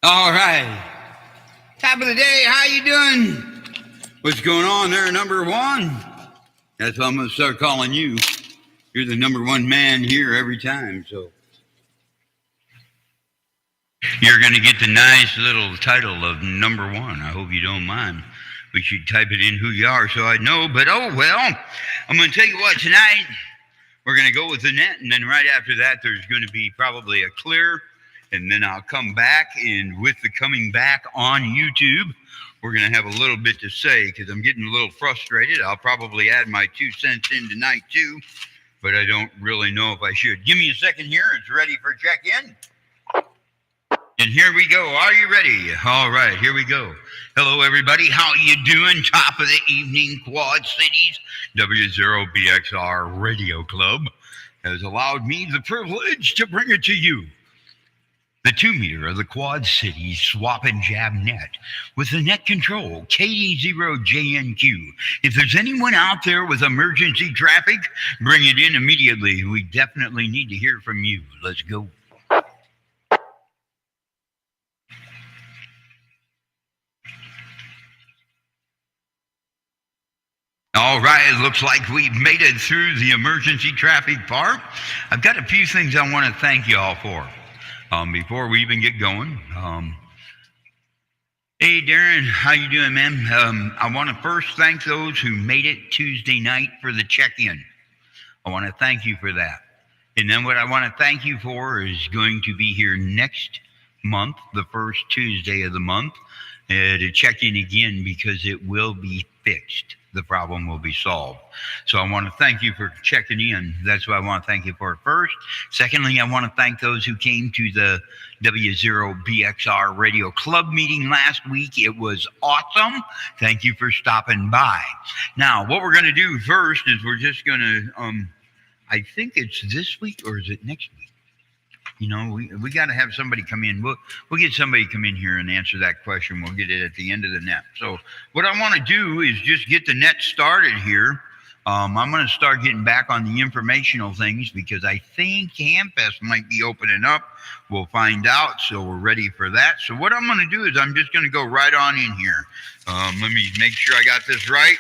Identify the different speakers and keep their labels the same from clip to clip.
Speaker 1: All right. Top of the day. How you doing? What's going on there, number one? That's what I'm going to start calling you. You're the number one man here every time, so. You're going to get the nice little title of number one. I hope you don't mind. We should type it in who you are so I know, but oh well. I'm going to tell you what, tonight we're going to go with the net, and then right after that there's going to be probably a clear, and then I'll come back, and with the coming back on YouTube, we're going to have a little bit to say because I'm getting a little frustrated. I'll probably add my 2 cents in tonight too, but I don't really know if I should. Give me a second here. It's ready for check-in. And here we go. Are you ready? All right, here we go. Hello, everybody. How you doing? Top of the evening, Quad Cities W0BXR Radio Club has allowed me the privilege to bring it to you. The 2-meter of the Quad Cities swap and jab net with the net control KD0JNQ. If there's anyone out there with emergency traffic, bring it in immediately. We definitely need to hear from you. Let's go. All right, it looks like we've made it through the emergency traffic part. I've got a few things I want to thank you all for before we even get going. Hey, Darren, how you doing, man? I want to first thank those who made it Tuesday night for the check-in. I want to thank you for that. And then what I want to thank you for is going to be here next month, the first Tuesday of the month, to check in again because it will be fixed. The problem will be solved. So I want to thank you for checking in. That's what I want to thank you for first. Secondly, I want to thank those who came to the W0BXR Radio Club meeting last week. It was awesome. Thank you for stopping by. Now, what we're going to do first is we're just going to, I think it's this week or is it next week? You know, we got to have somebody come in. We'll get somebody come in here and answer that question. We'll get it at the end of the net. So what I want to do is just get the net started here. I'm going to start getting back on the informational things because I think Hamfest might be opening up. We'll find out. So we're ready for that. So what I'm going to do is I'm just going to go right on in here. Let me make sure I got this right.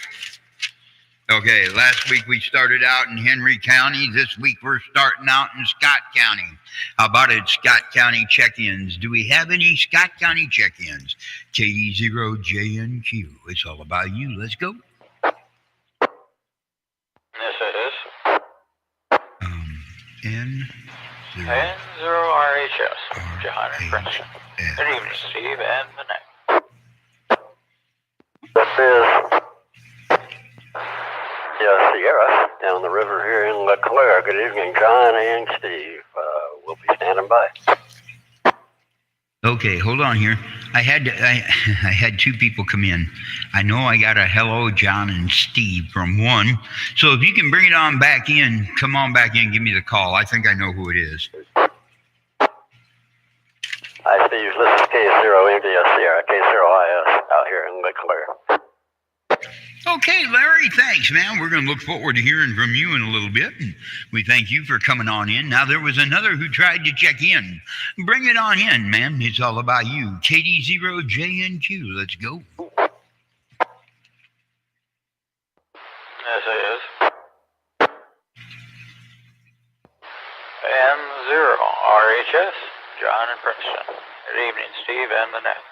Speaker 1: Okay, last week we started out in Henry County. This week we're starting out in Scott County. How about it, Scott County check-ins? Do we have any Scott County check-ins? KD0JNQ. It's all about you. Let's go.
Speaker 2: Yes, it is.
Speaker 1: N0.
Speaker 2: N0RHS. John and Princeton. Good evening, Steve and the next.
Speaker 3: This is Sierra down the river here in LeClaire. Good evening, John and Steve. We'll be standing by.
Speaker 1: Okay, hold on here. I had 2 people come in. I know I got a hello, John and Steve from one. So if you can bring it on back in, come on back in, give me the call. I think I know who it is.
Speaker 3: Hi, Steve. This is K0MDS Sierra, K0IS out here in LeClaire.
Speaker 1: Okay, Larry, thanks, man. We're going to look forward to hearing from you in a little bit. And we thank you for coming on in. Now, there was another who tried to check in. Bring it on in, man. It's all about you. KD0JNQ. Let's go.
Speaker 2: Yes, it is. N0RHS. John and Princeton. Good evening, Steve and the next.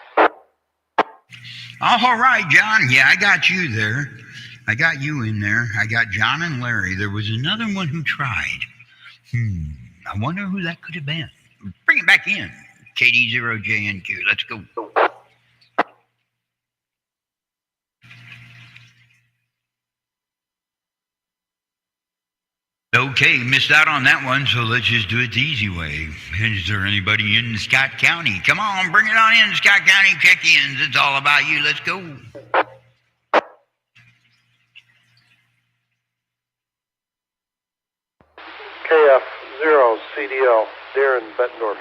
Speaker 1: All right, John. Yeah, I got you there. I got you in there. I got John and Larry. There was another one who tried. I wonder who that could have been. Bring it back in. KD0JNQ. Let's go. Okay, missed out on that one, so let's just do it the easy way. Is there anybody in Scott County? Come on, bring it on in, Scott County check-ins. It's all about you. Let's go.
Speaker 4: KF0CDL, Darren Bettendorf.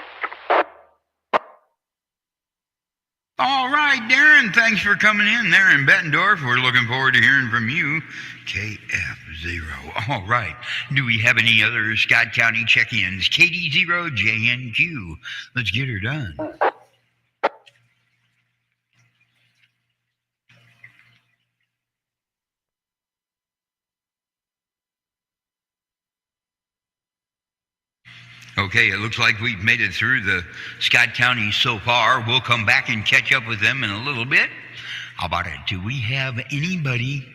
Speaker 1: All right, Darren, thanks for coming in there in Bettendorf. We're looking forward to hearing from you. KF0. All right. Do we have any other Scott County check-ins? KD0JNQ. Let's get her done. Okay, it looks like we've made it through the Scott County so far. We'll come back and catch up with them in a little bit. How about it? Do we have anybody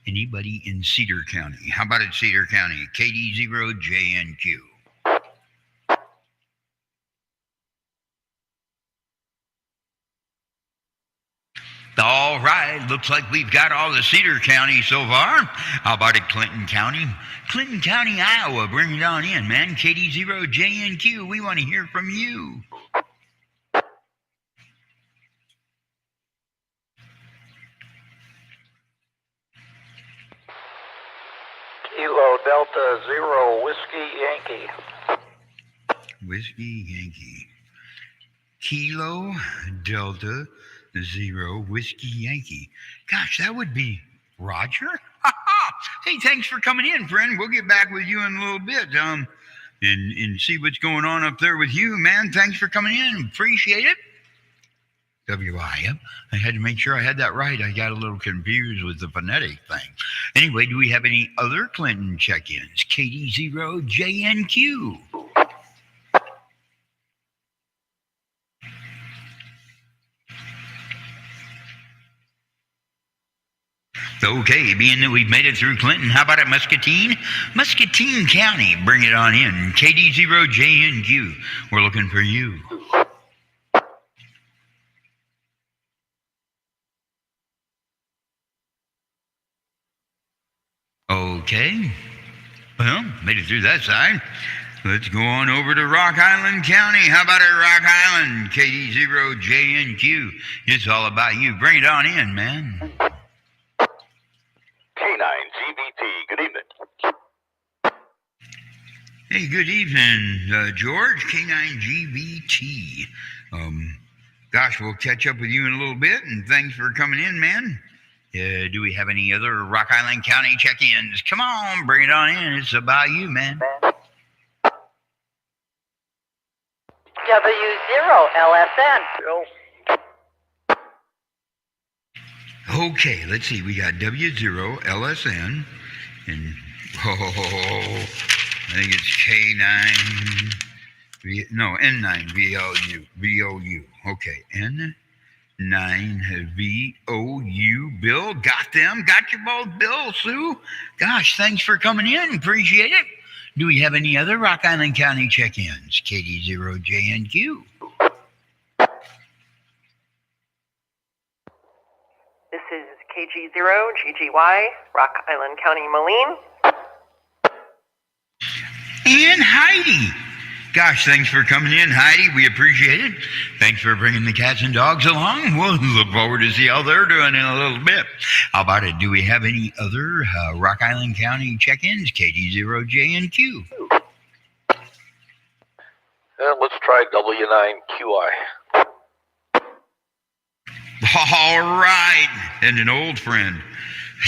Speaker 1: in Cedar County? How about it, Cedar County? KD0JNQ. All right, looks like we've got all the Cedar County so far. How about it, Clinton County? Clinton County, Iowa, bring it on in, man. KD0JNQ, we want to hear from you.
Speaker 2: Kilo Delta Zero Whiskey Yankee.
Speaker 1: Whiskey Yankee. Kilo Delta Zero Whiskey Yankee. Gosh, that would be Roger. Hey, thanks for coming in, friend. We'll get back with you in a little bit, and see what's going on up there with you, man. Thanks for coming in. Appreciate it. WIM. I had to make sure I had that right. I got a little confused with the phonetic thing. Anyway, do we have any other Clinton check-ins? KD0JNQ. Okay, being that we've made it through Clinton, how about it, Muscatine? Muscatine County, bring it on in. KD0JNQ, we're looking for you. Okay, well, made it through that side. Let's go on over to Rock Island County. How about it, Rock Island? KD0JNQ, it's all about you. Bring it on in, man.
Speaker 2: K9GBT, good evening.
Speaker 1: Hey, good evening, George, K9GBT. Gosh, we'll catch up with you in a little bit, and thanks for coming in, man. Do we have any other Rock Island County check-ins? Come on, bring it on in. It's about you, man.
Speaker 5: W0LSN.
Speaker 1: Okay, let's see. We got W0LSN, and I think it's N9 VOU. Okay, N9 VOU. Bill, got them. Got you both, Bill, Sue. Gosh, thanks for coming in. Appreciate it. Do we have any other Rock Island County check-ins? KD0JNQ.
Speaker 5: This is KG0GGY, Rock Island County, Moline.
Speaker 1: And Heidi. Gosh, thanks for coming in, Heidi. We appreciate it. Thanks for bringing the cats and dogs along. We'll look forward to see how they're doing in a little bit. How about it? Do we have any other Rock Island County check-ins? KD0JNQ.
Speaker 4: Let's try W9QI.
Speaker 1: All right. And an old friend.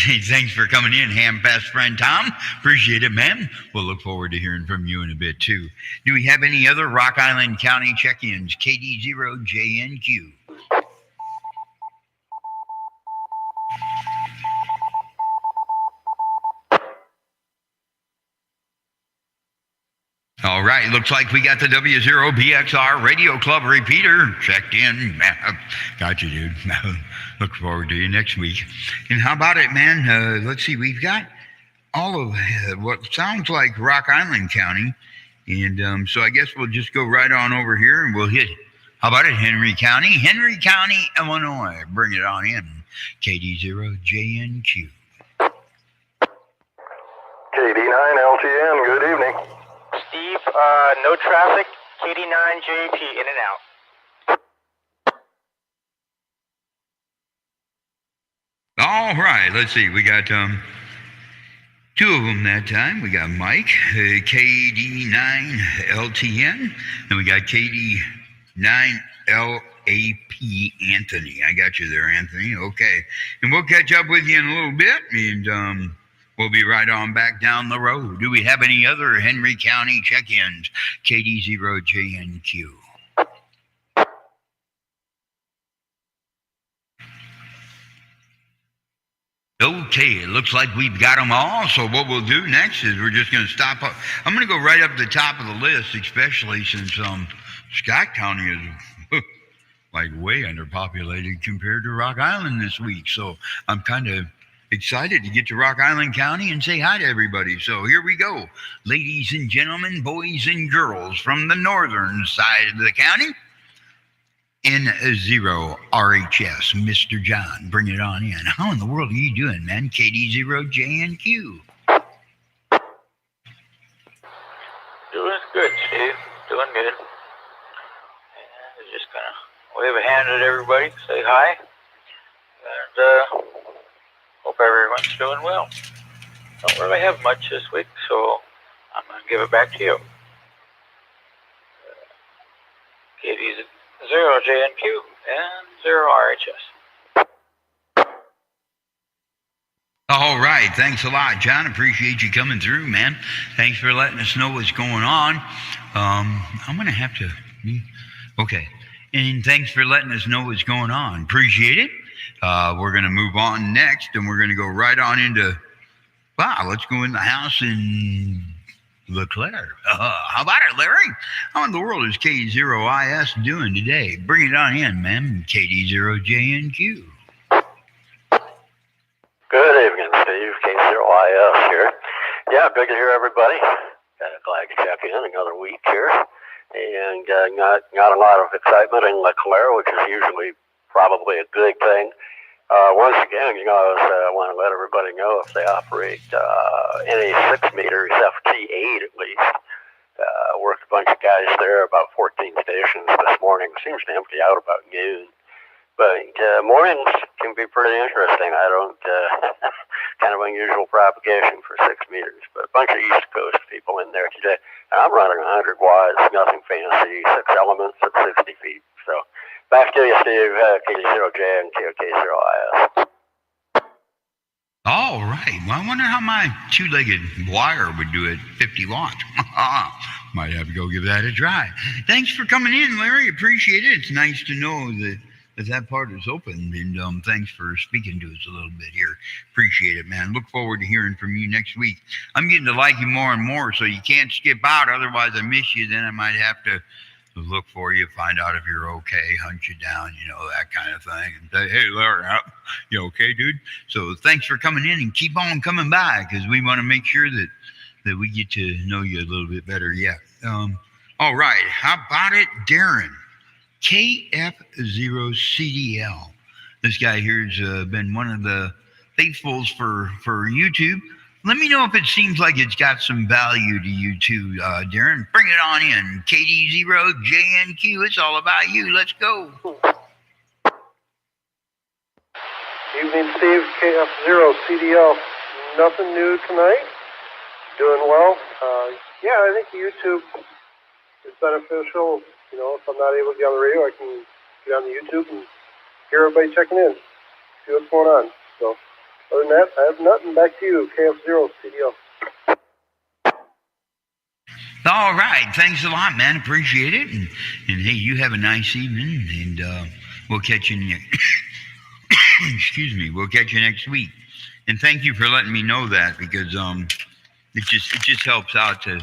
Speaker 1: Hey, thanks for coming in, ham-fast friend Tom. Appreciate it, man. We'll look forward to hearing from you in a bit, too. Do we have any other Rock Island County check-ins? KD0JNQ. All right, looks like we got the W0BXR Radio Club repeater checked in. Got you, dude. Look forward to you next week. And how about it, man? Let's see, we've got all of what sounds like Rock Island County. And so I guess we'll just go right on over here and we'll hit, how about it, Henry County? Henry County, Illinois. Bring it on in. KD0JNQ.
Speaker 4: KD9LTN, good evening.
Speaker 2: Steve, no traffic, KD9JP, in and out.
Speaker 1: All right, let's see. We got two of them that time. We got Mike, KD9LTN, and we got KD9LAP Anthony. I got you there, Anthony. Okay. And we'll catch up with you in a little bit, and we'll be right on back down the road. Do we have any other Henry County check-ins? KD0JNQ. Okay, it looks like we've got them all. So what we'll do next is we're just going to stop up. I'm going to go right up to the top of the list, especially since Scott County is like way underpopulated compared to Rock Island this week. So I'm kind of excited to get to Rock Island County and say hi to everybody. So here we go, ladies and gentlemen, boys and girls from the northern side of the county. N0 RHS, Mr. John, bring it on in. How in the world are you doing, man? KD0JNQ.
Speaker 2: Doing good, Steve. Doing good. And just gonna wave a hand at everybody, say hi, and hope everyone's doing well. Don't really have much this week, so I'm gonna give it back to you. KD's 0JNQ and 0RHS.
Speaker 1: All right. Thanks a lot, John. Appreciate you coming through, man. Thanks for letting us know what's going on. I'm going to have to... Okay. And thanks for letting us know what's going on. Appreciate it. We're going to move on next, and we're going to go right on into... Wow, let's go in the house in LeClaire. How about it, Larry? How in the world is K0IS doing today? Bring it on in, man. KD0JNQ.
Speaker 3: Good evening, Steve. K0IS here. Yeah, good to hear everybody. Glad to check in another week here. And not a lot of excitement in LeClaire, which is usually probably a good thing. Once again, I want to let everybody know if they operate any 6-meter FT8 at least. Worked a bunch of guys there, about 14 stations this morning. Seems to empty out about noon. But mornings can be pretty interesting. I don't, kind of unusual propagation for 6 meters, but a bunch of East Coast people in there today. And I'm running 100 watts, nothing fancy, 6 elements at 60 feet. So back to you, Steve, K0J and K0IS.
Speaker 1: All right. Well, I wonder how my 2-legged wire would do at 50 watts. Might have to go give that a try. Thanks for coming in, Larry. Appreciate it. It's nice to know that part is open. And thanks for speaking to us a little bit here. Appreciate it, man. Look forward to hearing from you next week. I'm getting to like you more and more, so you can't skip out. Otherwise, I miss you. Then I might have to look for you, find out if you're okay, hunt you down, that kind of thing. And say, hey, Larry, you okay, dude? So thanks for coming in and keep on coming by because we want to make sure that we get to know you a little bit better yet. All right. How about it, Darren? KF0CDL. This guy here's been one of the faithfuls for YouTube. Let me know if it seems like it's got some value to you too, Darren. Bring it on in. KD0JNQ. It's all about you. Let's go.
Speaker 6: Evening, Steve. KF0CDL. Nothing new tonight. Doing well. Yeah, I think YouTube is beneficial. If I'm not able to get on the radio, I can get on the YouTube and hear everybody checking in, see what's going on. So, other than that, I have nothing. Back to you, KF0CDL.
Speaker 1: All right. Thanks a lot, man. Appreciate it. And hey, you have a nice evening, and we'll catch you excuse me. We'll catch you next week. And thank you for letting me know that because it just helps out to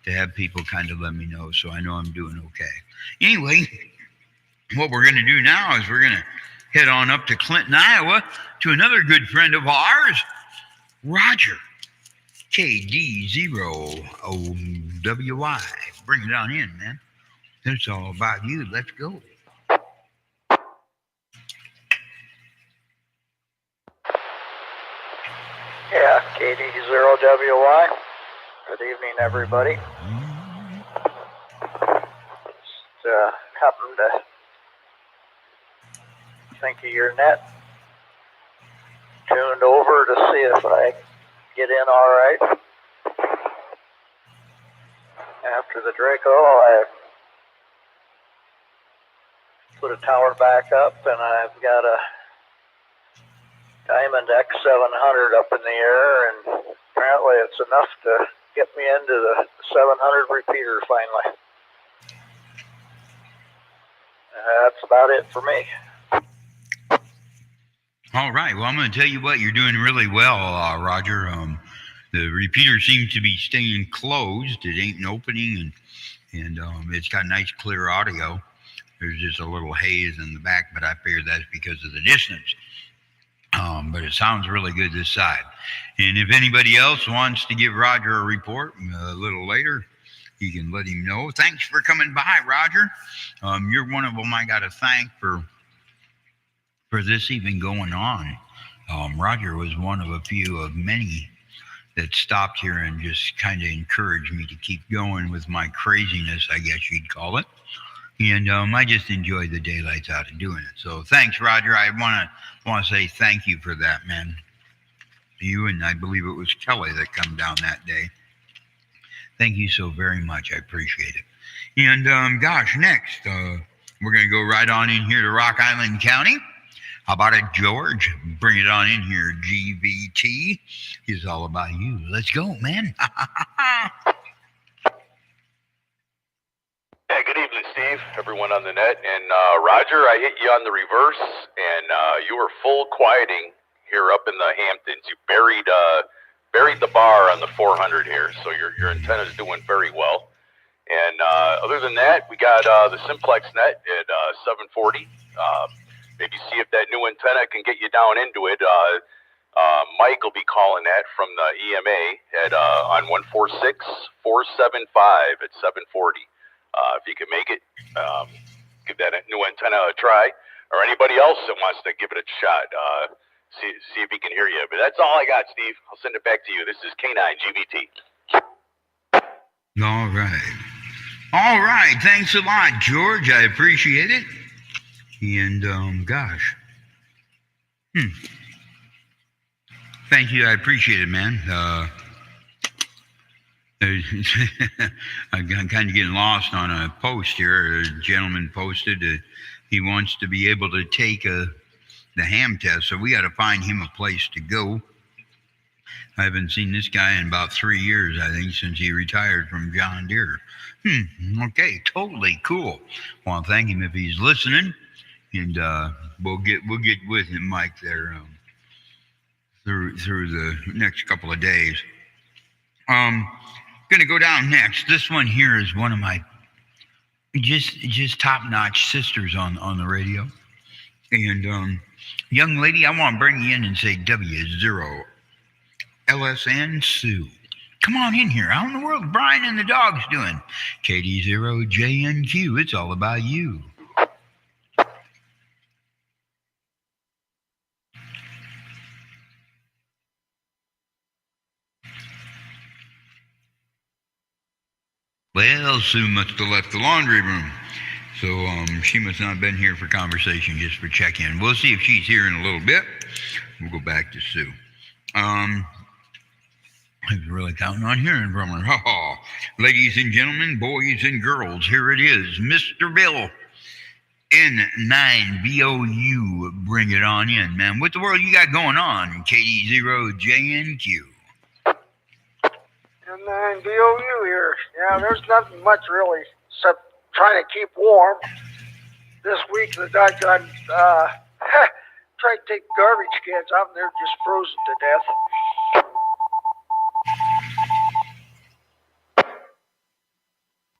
Speaker 1: have people kind of let me know so I know I'm doing okay. Anyway, what we're going to do now is we're going to head on up to Clinton, Iowa to another good friend of ours, Roger, KD0OWY. Bring it on in, man. It's all about you. Let's go.
Speaker 2: Yeah, KD0WY. Good evening, everybody. Just happened to think of your net. Tuned over to see if I get in all right. After the Draco, I put a tower back up, and I've got a Diamond X700 up in the air, and apparently it's enough to get me into the 700 repeater finally. That's about it for me.
Speaker 1: All right. Well, I'm going to tell you what, you're doing really well, Roger. The repeater seems to be staying closed. It ain't opening, and it's got nice clear audio. There's just a little haze in the back, but I figure that's because of the distance. But it sounds really good this side. And if anybody else wants to give Roger a report a little later, you can let him know. Thanks for coming by, Roger. You're one of them I got to thank for this even going on. Roger was one of a few of many that stopped here and just kind of encouraged me to keep going with my craziness, I guess you'd call it. And I just enjoy the daylights out of doing it. So thanks, Roger. I want to say thank you for that, man. You, and I believe it was Kelly that come down that day. Thank you so very much. I appreciate it. And gosh, next we're going to go right on in here to Rock Island County. How about it, George? Bring it on in here. GVT is all about you. Let's go, man.
Speaker 4: Yeah, good evening, Steve, everyone on the net. And Roger, I hit you on the reverse, and you were full quieting here up in the Hamptons. You buried the bar on the 400 here, so your antenna's doing very well. And other than that, we got the Simplex net at 740. Maybe see if that new antenna can get you down into it. Mike will be calling that from the EMA at on 146-475 at 740. If you can make it, give that new antenna a try, or anybody else that wants to give it a shot. See if he can hear you. But that's all I got, Steve. I'll send it back to you. This is K9 GVT.
Speaker 1: All right. All right. Thanks a lot, George. I appreciate it. And gosh. Thank you. I appreciate it, man. I'm kind of getting lost on a post here. A gentleman posted he wants to be able to take the ham test, so we got to find him a place to go. I haven't seen this guy in about 3 years, I think, since he retired from John Deere. Okay, totally cool. Well, thank him if he's listening, and we'll get with him, Mike, there through the next couple of days. Gonna go down next. This one here is one of my just top-notch sisters on the radio. And young lady, I want to bring you in and say W0 LSN Sue. Come on in here. How in the world Brian and the dogs doing? KD0 JNQ. It's all about you. Well, Sue must have left the laundry room. So she must not have been here for conversation, just for check-in. We'll see if she's here in a little bit. We'll go back to Sue. I was really counting on hearing from her. Ladies and gentlemen, boys and girls, here it is. Mr. Bill, N9BOU. Bring it on in, man. What the world you got going on? KD0JNQ.
Speaker 6: N9BOU here. Yeah, there's nothing much really except trying to keep warm. This week, the doggone tried to take garbage cans out and they're just frozen to death.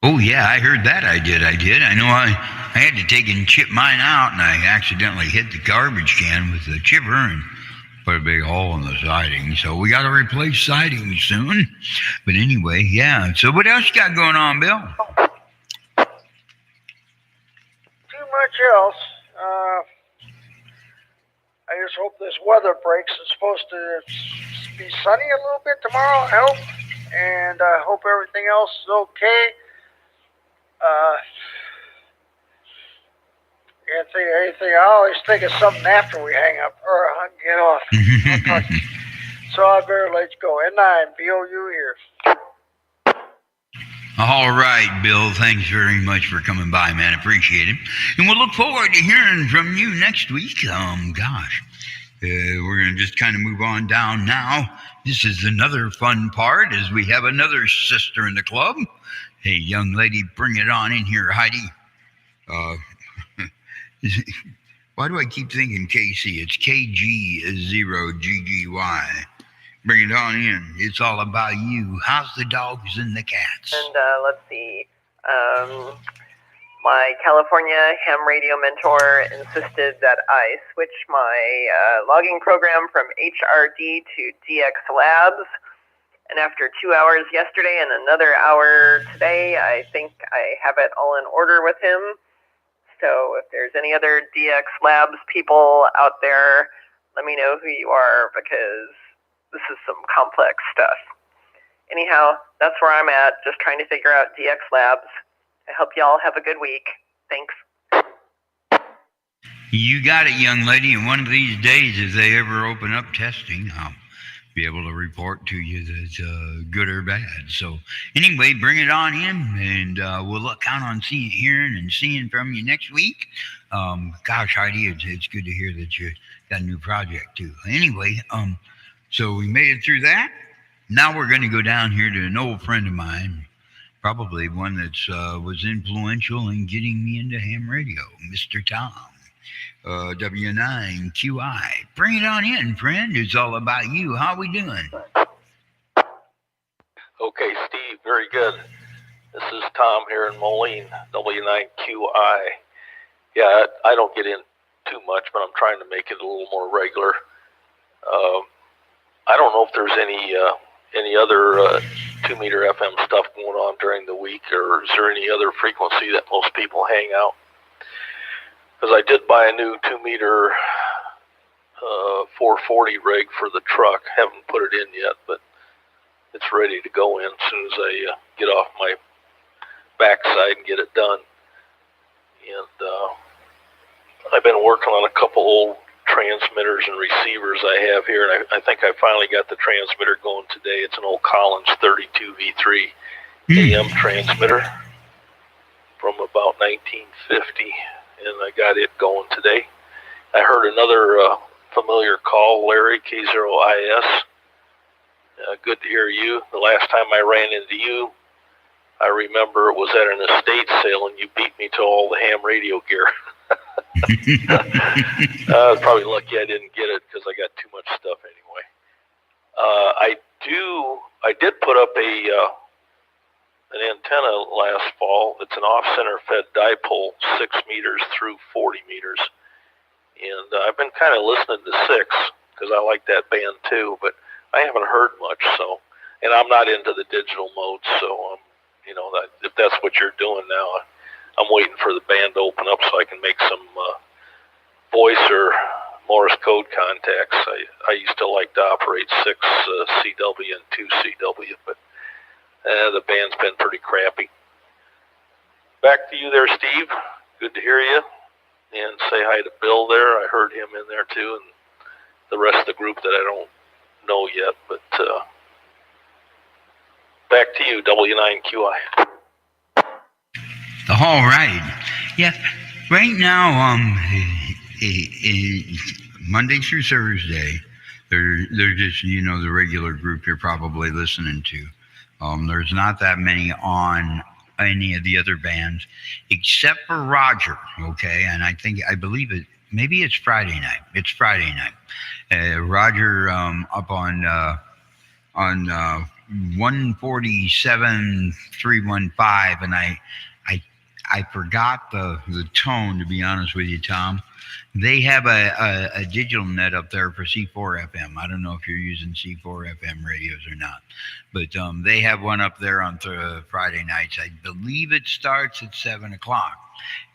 Speaker 1: Oh, yeah, I heard that. I did. I know I had to take and chip mine out, and I accidentally hit the garbage can with the chipper and put a big hole in the siding. So we got to replace siding soon. But anyway, yeah. So what else you got going on, Bill?
Speaker 6: Too much else. I just hope this weather breaks. It's supposed to be sunny a little bit tomorrow, I hope. And I hope everything else is okay. Can't think of anything. I always think of something after we hang up or get off. So I better let you go. N9BOU here.
Speaker 1: All right, Bill. Thanks very much for coming by, man. Appreciate it. And we'll look forward to hearing from you next week. We're going to just kind of move on down now. This is another fun part as we have another sister in the club. Hey, young lady, bring it on in here, Heidi. Why do I keep thinking KC? It's KG0GGY. Bring it on in. It's all about you. How's the dogs and the cats?
Speaker 5: And let's see. My California ham radio mentor insisted that I switch my logging program from HRD to DX Labs. And after 2 hours yesterday and another hour today, I think I have it all in order with him. So if there's any other DX Labs people out there, let me know who you are, because this is some complex stuff. Anyhow, that's where I'm at, just trying to figure out DX Labs. I hope y'all have a good week. Thanks.
Speaker 1: You got it, young lady. And one of these days, if they ever open up testing, I'll be able to report to you that's good or bad. So anyway, bring it on in, and we'll count on hearing and seeing from you next week. Gosh, Heidi, it's good to hear that you got a new project too. Anyway, so we made it through that. Now we're going to go down here to an old friend of mine, probably one that was influential in getting me into ham radio, Mr. Tom. W9QI. Bring it on in, friend. It's all about you. How we doing?
Speaker 7: Okay, Steve, very good. This is Tom here in Moline, W9QI. Yeah, I don't get in too much, but I'm trying to make it a little more regular. I don't know if there's any other 2-meter FM stuff going on during the week, or is there any other frequency that most people hang out? Because I did buy a new 2-meter 440 rig for the truck. Haven't put it in yet, but it's ready to go in as soon as I get off my backside and get it done. And I've been working on a couple old transmitters and receivers I have here, and I think I finally got the transmitter going today. It's an old Collins 32V3 AM transmitter from about 1950. And I got it going today. I heard another familiar call, Larry, K0IS. Good to hear you. The last time I ran into you, I remember it was at an estate sale, and you beat me to all the ham radio gear. I was probably lucky I didn't get it, because I got too much stuff anyway. I did put up an antenna last fall. It's an off-center fed dipole, 6 meters through 40 meters. And I've been kind of listening to 6, because I like that band too, but I haven't heard much. So, and I'm not into the digital mode, so if that's what you're doing now, I'm waiting for the band to open up so I can make some voice or Morse code contacts. I used to like to operate 6 CW and 2 CW, but the band's been pretty crappy. Back to you there, Steve. Good to hear you. And say hi to Bill there. I heard him in there too, and the rest of the group that I don't know yet. But back to you, W9QI.
Speaker 1: All right. Yeah. Right now, Monday through Thursday, they're just, the regular group you're probably listening to. There's not that many on any of the other bands, except for Roger, okay? And I believe maybe it's Friday night. It's Friday night. Roger up on 147.315, and I forgot the tone, to be honest with you, Tom. They have a digital net up there for C4 FM. I don't know if you're using C4 FM radios or not, but they have one up there on Friday nights. I believe it starts at 7 o'clock.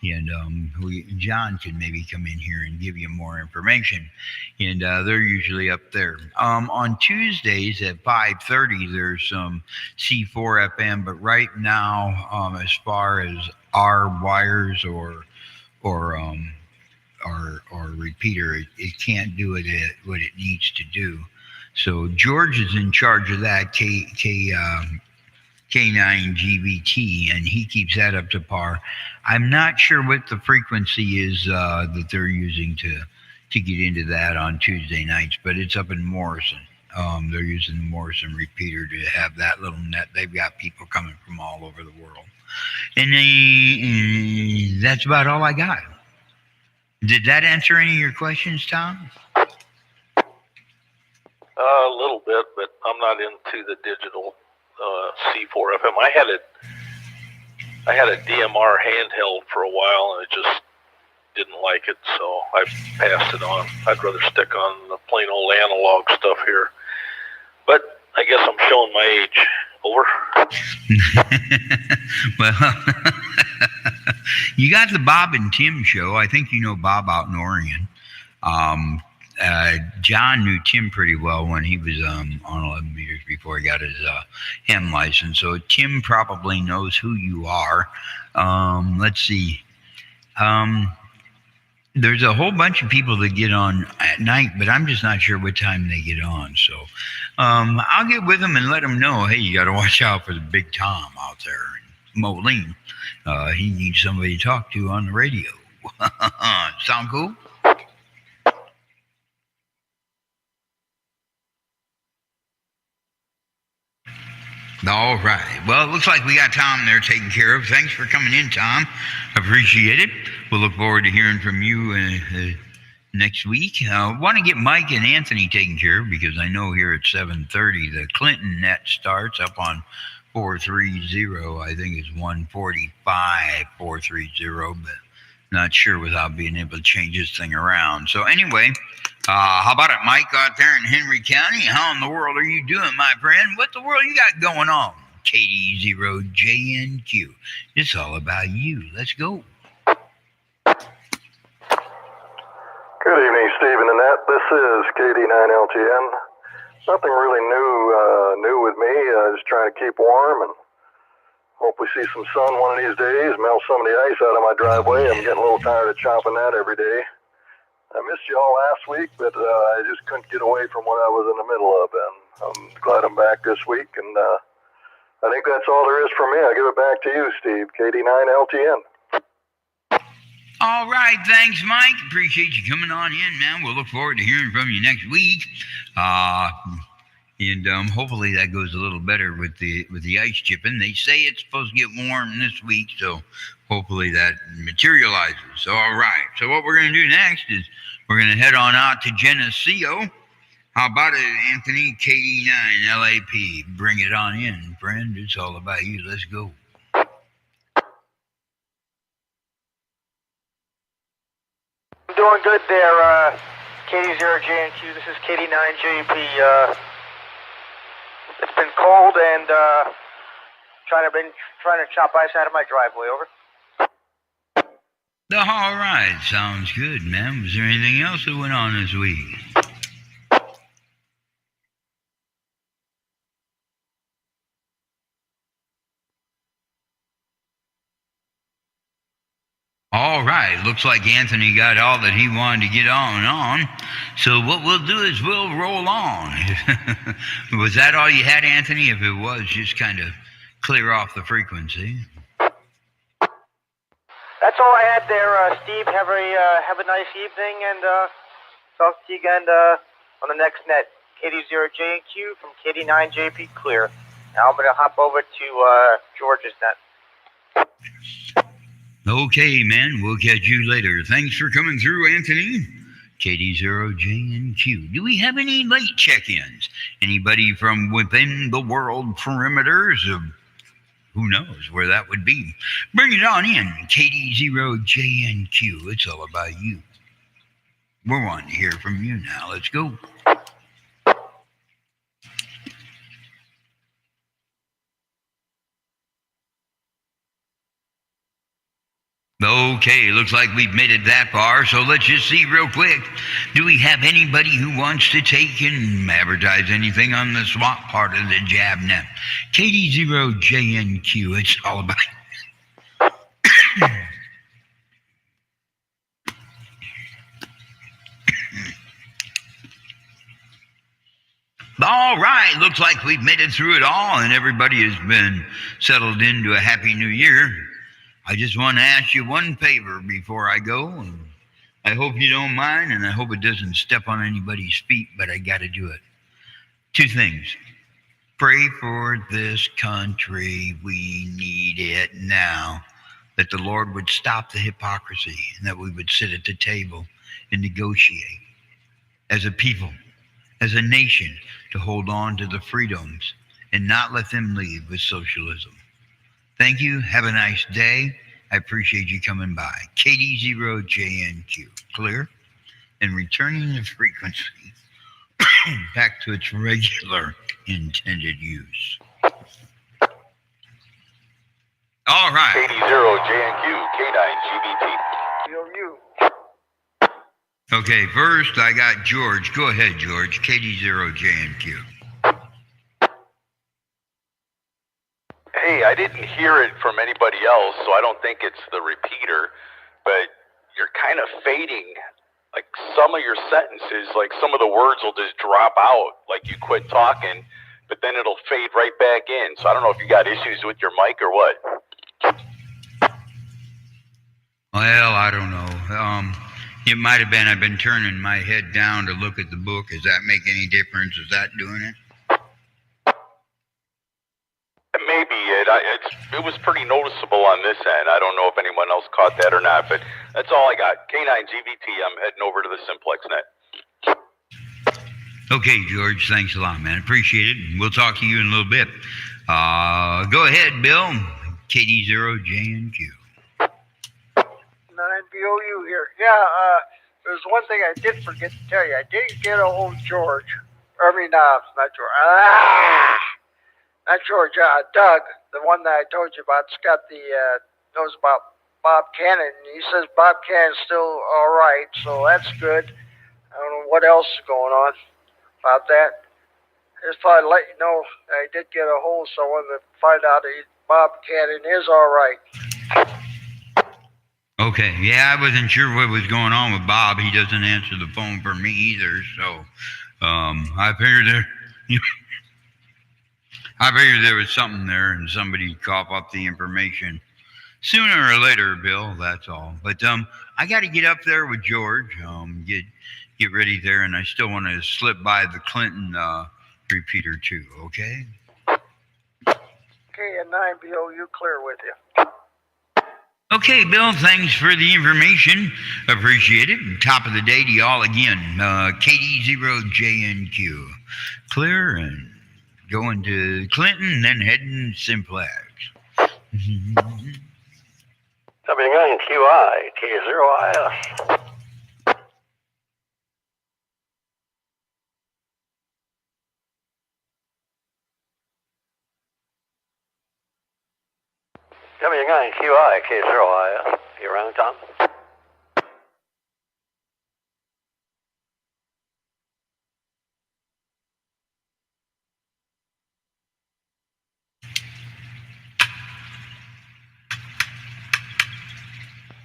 Speaker 1: And John can maybe come in here and give you more information. And they're usually up there. On Tuesdays at 5:30, there's some C4 FM. But right now, as far as our wires or repeater, it can't do what it needs to do. So George is in charge of that K9GVT, and he keeps that up to par. I'm not sure what the frequency is that they're using to get into that on Tuesday nights, but it's up in Morrison. They're using the Morrison repeater to have that little net. They've got people coming from all over the world. And that's about all I got. Did that answer any of your questions, Tom?
Speaker 7: A little bit, but I'm not into the digital C4 FM. I had a DMR handheld for a while, and I just didn't like it, so I passed it on. I'd rather stick on the plain old analog stuff here. But I guess I'm showing my age. Over.
Speaker 1: Well, you got the Bob and Tim show. I think you know Bob out in Oregon. John knew Tim pretty well when he was on 11 meters before he got his ham license. So Tim probably knows who you are. Let's see. There's a whole bunch of people that get on at night, but I'm just not sure what time they get on. So I'll get with them and let them know, hey, you got to watch out for the big Tom out there in Moline. He needs somebody to talk to on the radio. Sound cool? All right. Well, it looks like we got Tom there taken care of. Thanks for coming in, Tom. Appreciate it. We'll look forward to hearing from you next week. Want to get Mike and Anthony taken care of because I know here at 7:30 the Clinton net starts up on 430. I think it's 145 430, but not sure without being able to change this thing around. So anyway, how about it, Mike, out there in Henry County? How in the world are you doing, my friend? What the world you got going on? KD0JNQ. It's all about you. Let's go.
Speaker 8: Good evening, Steve and Annette. This is KD9LTN. Nothing really new with me. Just trying to keep warm and hope we see some sun one of these days. Melt some of the ice out of my driveway. I'm getting a little tired of chopping that every day. I missed you all last week, but I just couldn't get away from what I was in the middle of, and I'm glad I'm back this week, and I think that's all there is for me. I'll give it back to you, Steve. KD9LTN.
Speaker 1: All right, thanks, Mike. Appreciate you coming on in, man. We'll look forward to hearing from you next week. And hopefully that goes a little better with the ice chipping. They say it's supposed to get warm this week, so hopefully that materializes. All right, so what we're going to do next is we're going to head on out to Geneseo. How about it, Anthony? KD9 LAP. Bring it on in, friend. It's all about you. Let's go.
Speaker 9: I'm doing good there, KD0JNQ. This is KD9JP. It's been cold and trying to chop ice out of my driveway. Over.
Speaker 1: All right, sounds good, man. Was there anything else that went on this week? All right, looks like Anthony got all that he wanted to get on. So what we'll do is we'll roll on. Was that all you had, Anthony? If it was, just kind of clear off the frequency.
Speaker 9: That's all I had there, Steve. Have a nice evening, and talk to you again on the next net. KD0JQ from KD9JP Clear. Now I'm going to hop over to George's net.
Speaker 1: Okay, man. We'll catch you later. Thanks for coming through, Anthony. KD0JNQ. Do we have any late check-ins? Anybody from within the world perimeters of who knows where that would be? Bring it on in. KD0JNQ. It's all about you. We're wanting to hear from you now. Let's go. Okay, looks like we've made it that far, so let's just see real quick. Do we have anybody who wants to take and advertise anything on the swamp part of the JabNet? KD0JNQ, it's all about... All right, looks like we've made it through it all, and everybody has been settled into a happy new year. I just want to ask you one favor before I go, and I hope you don't mind, and I hope it doesn't step on anybody's feet, but I got to do it. Two things. Pray for this country. We need it now. that the Lord would stop the hypocrisy and that we would sit at the table and negotiate as a people, as a nation, to hold on to the freedoms and not let them leave with socialism. Thank you. Have a nice day. I appreciate you coming by. KD0JNQ. Clear? And returning the frequency back to its regular intended use. All right.
Speaker 4: KD0JNQ, K9GBT.
Speaker 1: Okay, first I got George. Go ahead, George. KD0JNQ.
Speaker 4: Hey, I didn't hear it from anybody else, so I don't think it's the repeater, but you're kind of fading. Like some of your sentences, like some of the words will just drop out, like you quit talking, but then it'll fade right back in. So I don't know if you got issues with your mic or what.
Speaker 1: Well, I don't know. It might have been I've been turning my head down to look at the book. Does that make any difference? Is that doing it?
Speaker 4: Maybe it was pretty noticeable on this end. I don't know if anyone else caught that or not, but that's all I got. K9GVT, I'm heading over to the Simplex Net.
Speaker 1: Okay, George, thanks a lot, man. Appreciate it. We'll talk to you in a little bit. Go ahead, Bill. KD0JNQ.
Speaker 6: 9BOU here. Yeah, there's one thing I did forget to tell you. I did get a hold of George. Not George. Not George, Doug, the one that I told you about. It's got the, knows about Bob Cannon. He says Bob Cannon's still all right, so that's good. I don't know what else is going on about that. I just thought I'd let you know I did get a hold of someone to find out that Bob Cannon is all right.
Speaker 1: Okay, yeah, I wasn't sure what was going on with Bob. He doesn't answer the phone for me either, so I figured there was something there and somebody cough up the information sooner or later, Bill, that's all. But I got to get up there with George, get ready there, and I still want to slip by the Clinton repeater too, okay?
Speaker 6: Okay, and 9BOU clear with you.
Speaker 1: Okay, Bill, thanks for the information. Appreciate it. Top of the day to y'all again. KD0JNQ. Clear and going to Clinton, then heading Simplex.
Speaker 3: W9QI, K0IS. W9QI, K0IS. You around, Tom?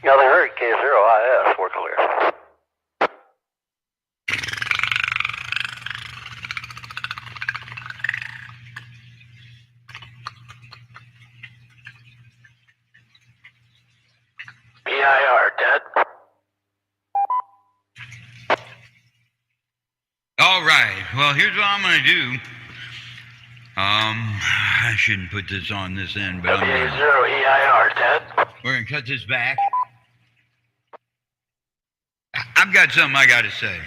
Speaker 3: Nothing heard, K0IS, we're clear. BIR, dead.
Speaker 1: All right. Well, here's what I'm going to do. I shouldn't put this on this end, but
Speaker 3: WA0EIR, dead.
Speaker 1: we're going to cut this back. I've got something I got to say.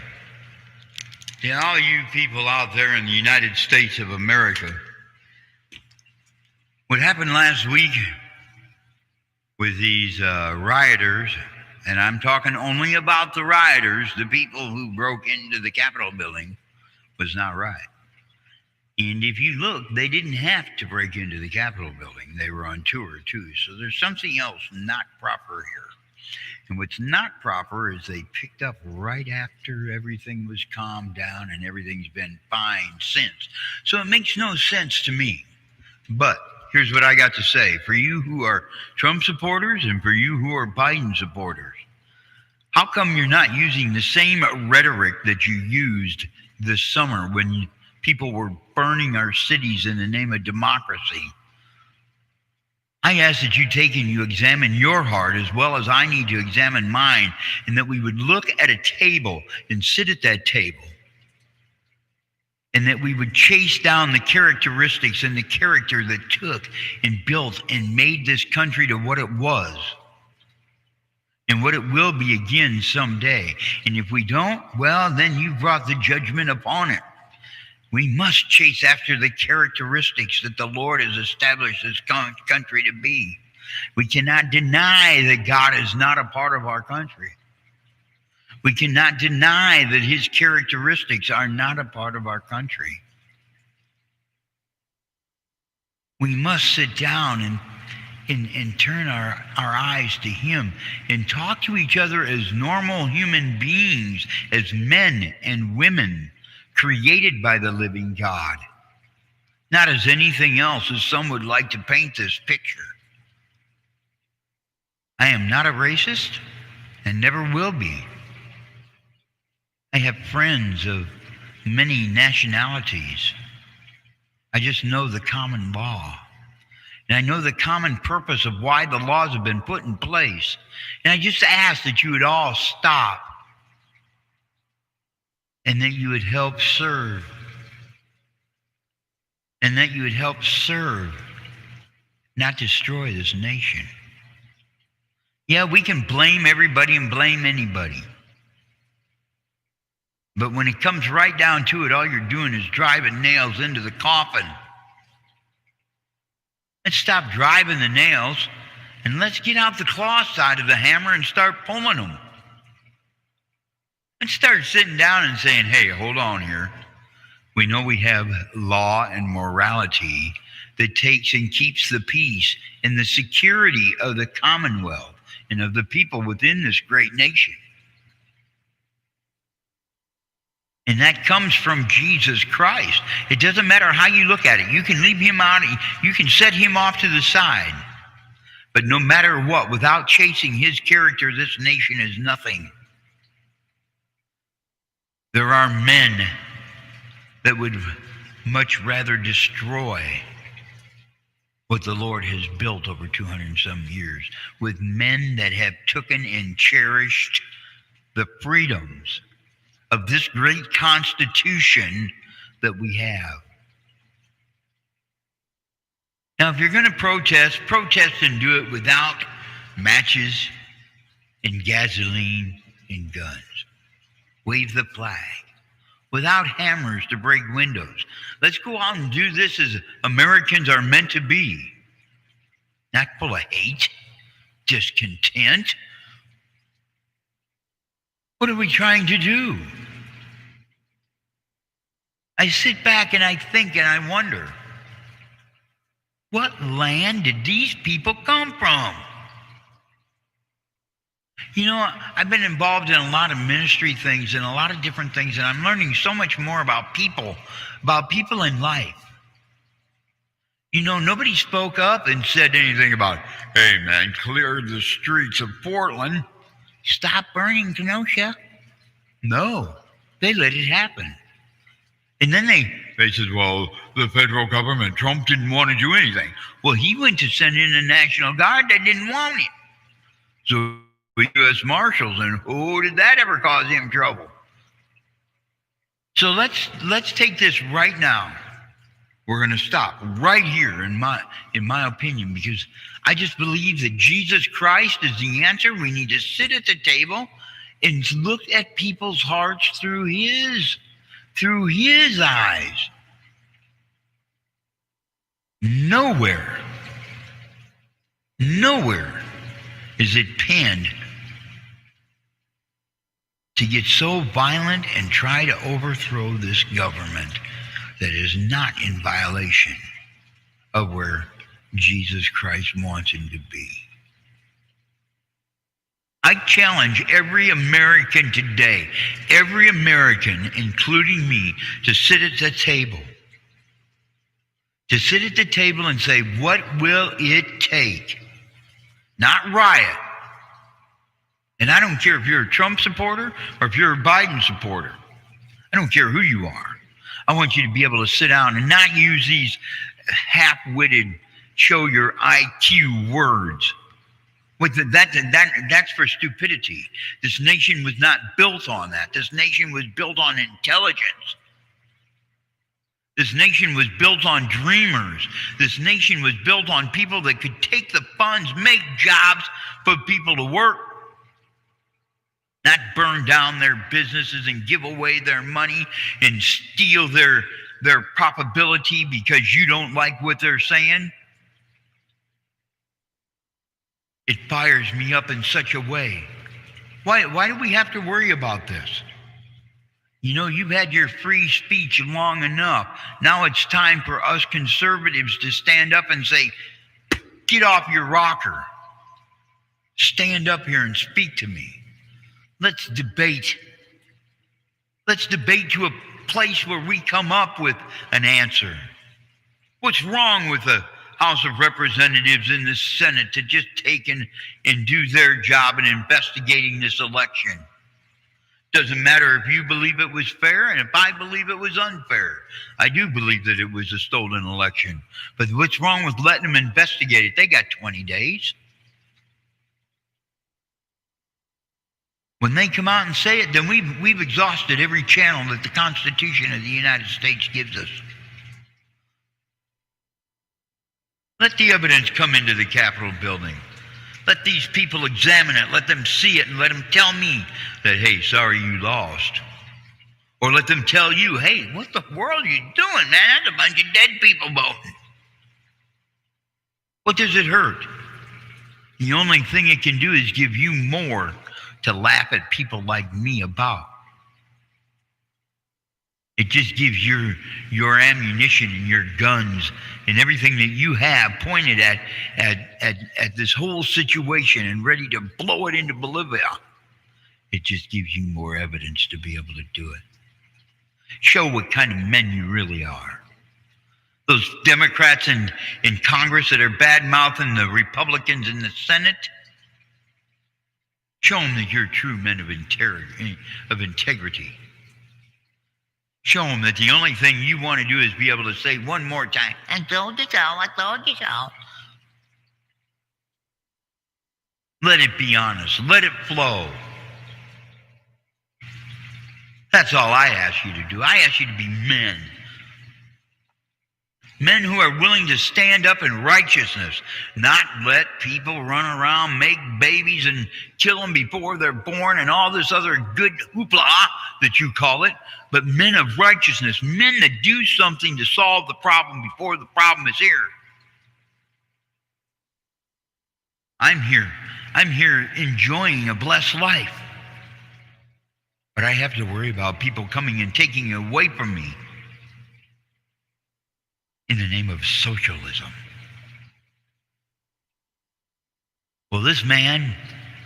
Speaker 1: To all you people out there in the United States of America, what happened last week with these rioters, and I'm talking only about the rioters, the people who broke into the Capitol building, was not right. And if you look, they didn't have to break into the Capitol building. They were on tour too. So there's something else not proper here. And what's not proper is they picked up right after everything was calmed down and everything's been fine since. So it makes no sense to me. But here's what I got to say. For you who are Trump supporters and for you who are Biden supporters, how come you're not using the same rhetoric that you used this summer when people were burning our cities in the name of democracy? I ask that you take and you examine your heart as well as I need to examine mine, and that we would look at a table and sit at that table and that we would chase down the characteristics and the character that took and built and made this country to what it was and what it will be again someday. And if we don't, well, then you brought the judgment upon it. We must chase after the characteristics that the Lord has established this country to be. We cannot deny that God is not a part of our country. We cannot deny that his characteristics are not a part of our country. We must sit down and turn our eyes to him and talk to each other as normal human beings, as men and women created by the living God, not as anything else as some would like to paint this picture. I am not a racist and never will be. I have friends of many nationalities. I just know the common law. And I know the common purpose of why the laws have been put in place. And I just ask that you would all stop and that you would help serve. And that you would help serve, not destroy this nation. Yeah, we can blame everybody and blame anybody. But when it comes right down to it, all you're doing is driving nails into the coffin. Let's stop driving the nails and let's get out the claw side of the hammer and start pulling them. Let's start sitting down and saying, hey, hold on here. We know we have law and morality that takes and keeps the peace and the security of the Commonwealth and of the people within this great nation. And that comes from Jesus Christ. It doesn't matter how you look at it. You can leave him out. You can set him off to the side. But no matter what, without chasing his character, this nation is nothing. There are men that would much rather destroy what the Lord has built over 200 and some years, with men that have taken and cherished the freedoms of this great Constitution that we have. Now, if you're going to protest and do it without matches and gasoline and guns. Wave the flag. Without hammers to break windows. Let's go out and do this as Americans are meant to be. Not full of hate, discontent. What are we trying to do? I sit back and I think and I wonder, what land did these people come from? You know, I've been involved in a lot of ministry things and a lot of different things, and I'm learning so much more about people in life. You know, nobody spoke up and said anything about, hey man, clear the streets of Portland. Stop burning Kenosha. No, they let it happen. And then they said, well, the federal government, Trump didn't want to do anything. Well, he went to send in the National Guard that didn't want it. So the U.S. Marshals, and who did that ever cause him trouble? So let's take this right now. We're going to stop right here in my opinion, because I just believe that Jesus Christ is the answer. We need to sit at the table and look at people's hearts through his eyes. Nowhere is it penned to get so violent and try to overthrow this government that is not in violation of where Jesus Christ wants him to be. I challenge every American today, every American, including me, to sit at the table. To sit at the table and say, what will it take? Not riot. And I don't care if you're a Trump supporter or if you're a Biden supporter. I don't care who you are. I want you to be able to sit down and not use these half-witted, show your IQ words. That's for stupidity. This nation was not built on that. This nation was built on intelligence. This nation was built on dreamers. This nation was built on people that could take the funds, make jobs for people to work, not burn down their businesses and give away their money and steal their profitability because you don't like what they're saying. It fires me up in such a way. Why do we have to worry about this? You know, you've had your free speech long enough. Now it's time for us conservatives to stand up and say, get off your rocker. Stand up here and speak to me. Let's debate. Let's debate to a place where we come up with an answer. What's wrong with the House of Representatives and the Senate to just take and do their job in investigating this election? Doesn't matter if you believe it was fair and if I believe it was unfair. I do believe that it was a stolen election. But what's wrong with letting them investigate it? They got 20 days. When they come out and say it, then we've exhausted every channel that the Constitution of the United States gives us. Let the evidence come into the Capitol building. Let these people examine it. Let them see it and let them tell me that, hey, sorry you lost. Or let them tell you, hey, what the world are you doing, man? That's a bunch of dead people voting. What does it hurt? The only thing it can do is give you more to laugh at people like me about. It just gives your ammunition and your guns and everything that you have pointed at this whole situation and ready to blow it into Bolivia. It just gives you more evidence to be able to do it. Show what kind of men you really are. Those Democrats in Congress that are bad-mouthing the Republicans in the Senate, show them that you're true men of integrity. Show them that the only thing you want to do is be able to say one more time, I told you so, I told you so. Let it be honest. Let it flow. That's all I ask you to do. I ask you to be men. Men who are willing to stand up in righteousness, not let people run around, make babies and kill them before they're born and all this other good hoopla that you call it, but men of righteousness, men that do something to solve the problem before the problem is here. I'm here enjoying a blessed life, but I have to worry about people coming and taking it away from me in the name of socialism. Well, this man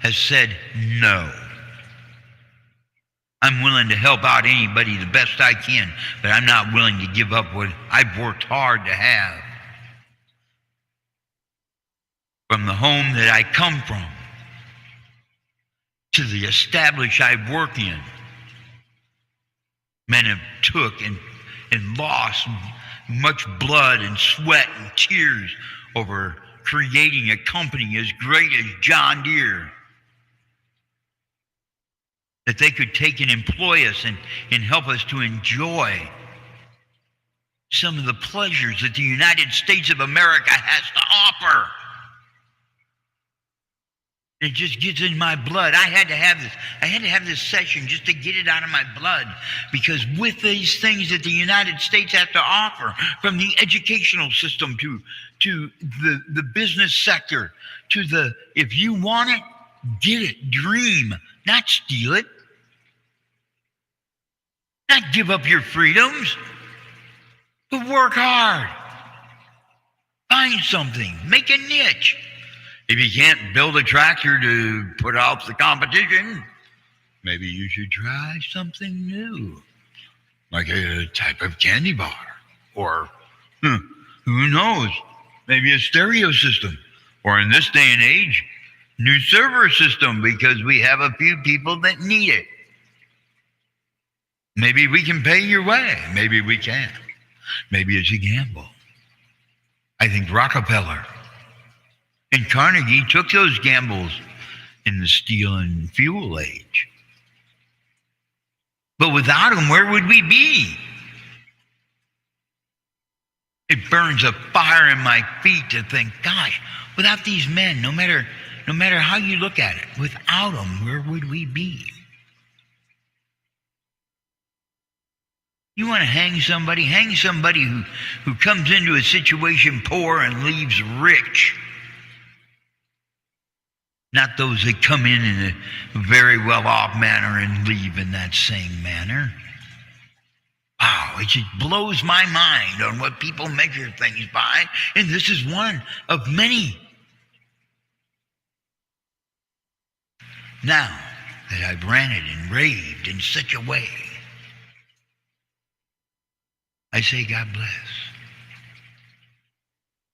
Speaker 1: has said no. I'm willing to help out anybody the best I can, but I'm not willing to give up what I've worked hard to have. From the home that I come from to the established I work in, men have took and lost much blood and sweat and tears over creating a company as great as John Deere, that they could take and employ us and help us to enjoy some of the pleasures that the United States of America has to offer. It just gets in my blood. I had to have this session just to get it out of my blood, because with these things that the United States has to offer, from the educational system to the business sector, to the, if you want it, get it, dream, not steal it, not give up your freedoms, but work hard. Find something, make a niche. If you can't build a tractor to put out the competition, maybe you should try something new, like a type of candy bar, or who knows, maybe a stereo system, or in this day and age, new server system, because we have a few people that need it. Maybe we can pay your way. Maybe we can't. Maybe it's a gamble. I think Rockefeller and Carnegie took those gambles in the steel and fuel age. But without them, where would we be? It burns a fire in my feet to think, gosh, without these men, no matter how you look at it, without them, where would we be? You want to hang somebody who comes into a situation poor and leaves rich. Not those that come in a very well-off manner and leave in that same manner. Wow, it just blows my mind on what people measure things by, and this is one of many. Now that I've ranted and raved in such a way, I say God bless.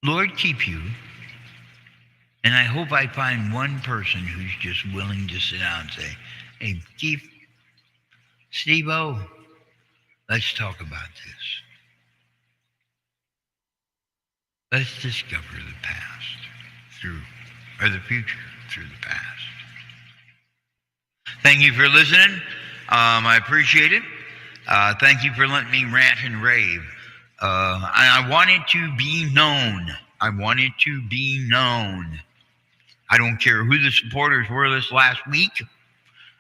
Speaker 1: Lord, keep you. And I hope I find one person who's just willing to sit down and say, hey, Keith, Steve-O, let's talk about this. Let's discover the past the future through the past. Thank you for listening. I appreciate it. Thank you for letting me rant and rave. I want it to be known. I want it to be known. I don't care who the supporters were this last week.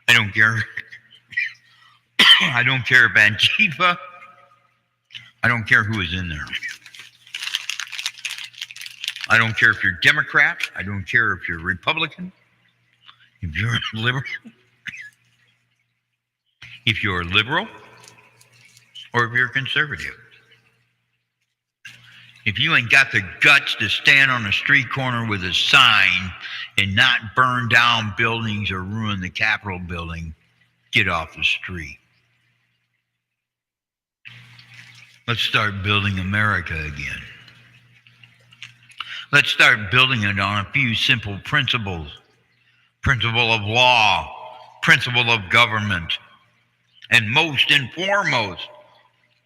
Speaker 1: I don't care. I don't care if Antifa. I don't care who is in there. I don't care if you're Democrat. I don't care if you're Republican. If you're liberal. If you're liberal. Or if you're conservative. If you ain't got the guts to stand on a street corner with a sign and not burn down buildings or ruin the Capitol building, get off the street. Let's start building America again. Let's start building it on a few simple principles. Principle of law, principle of government, and most and foremost,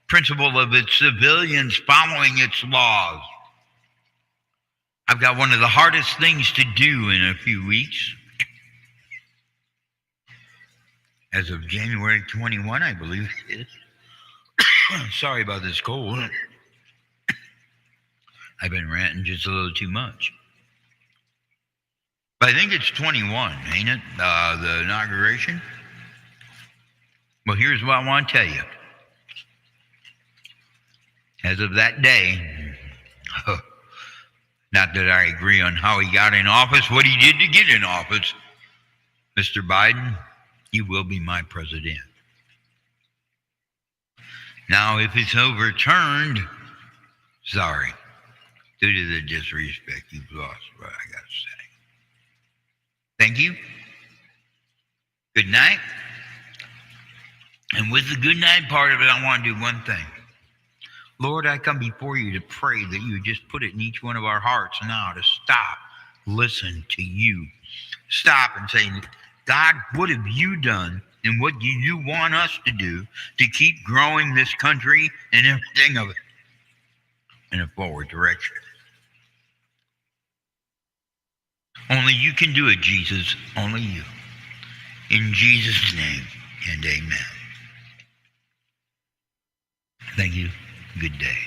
Speaker 1: principle of its civilians following its laws. I've got one of the hardest things to do in a few weeks. As of January 21, I believe it is. Sorry about this cold. I've been ranting just a little too much. But I think it's 21, ain't it? The inauguration. Well, here's what I want to tell you. As of that day, not that I agree on how he got in office, what he did to get in office, Mr. Biden, you will be my president. Now, if it's overturned, sorry, due to the disrespect, you've lost what I got to say. Thank you. Good night. And with the good night part of it, I want to do one thing. Lord, I come before you to pray that you just put it in each one of our hearts now to stop, listen to you. Stop and say, God, what have you done and what do you want us to do to keep growing this country and everything of it in a forward direction? Only you can do it, Jesus. Only you. In Jesus' name and amen. Thank you. Good day.